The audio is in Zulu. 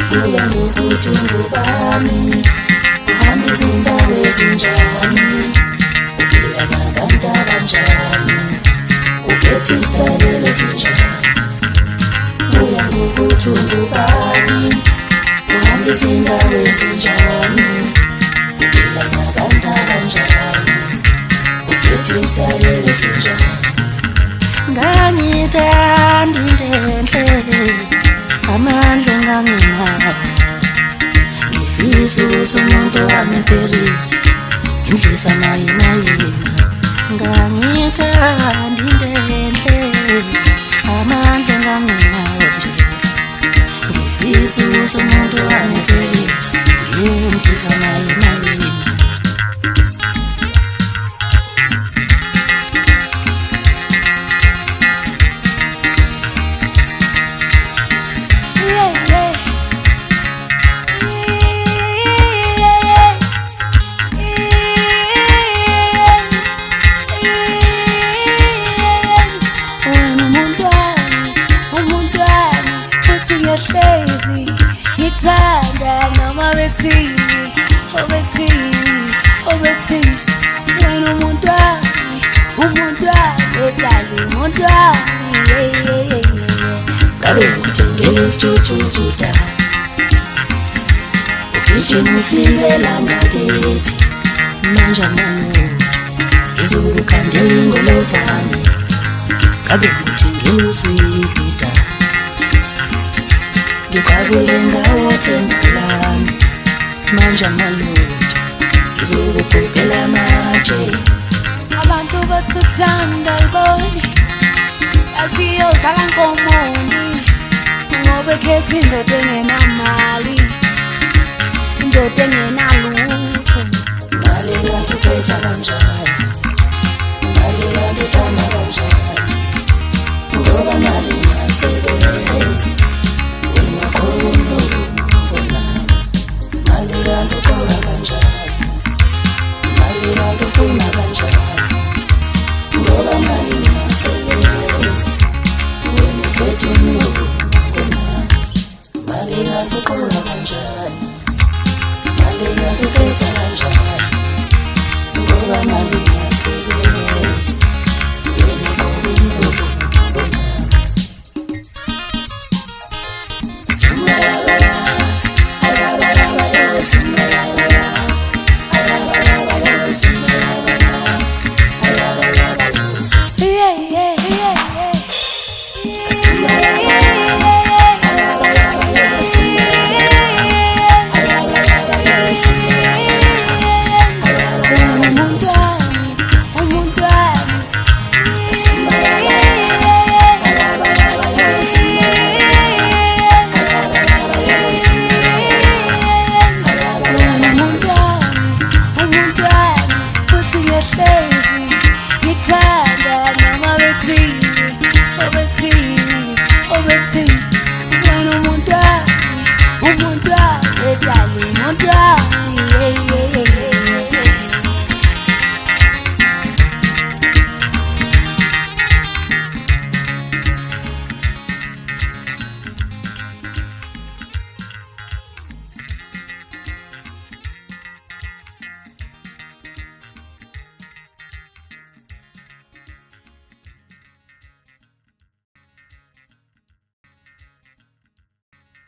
Kuya ngokuthi ungubani, uhamba izindawo ezinjani, uphila nabantu abanjani, uphethe isitayela esinjani. Kuya ngokuthi ungubani, uhamba izindawo ezinjani, uphila nabantu abanjani, uphethe isitayela esinjani. Ngangithanda into enhle, amandla enganginawo, ngifisa ukuthi umuntu wami empelise indlisa nayina yena. Ngangithanda into enhle, amandla enganginawo nje, ngifisa ukuthi umuntu wami empelise indlisa nayina yena. Ngithanda noma bethini, obethini, wena umuntu wami, dlala umuntu wami. Ngabe ngithengele isithuthuthu da, ugijima ufilela ngakithi, manje amanothi ngizokukhandela ingolofane. Ngabe ngithengele uswidi da, ngikabule ngawo thengalami, manje amalutho ngizokugugela amatshe. Abantu bathanda iboni, asiyozala nkomondi, ngoba ekhetha indoda engenamali, indoda engenalutho. Mali yakho uphetha kanjani?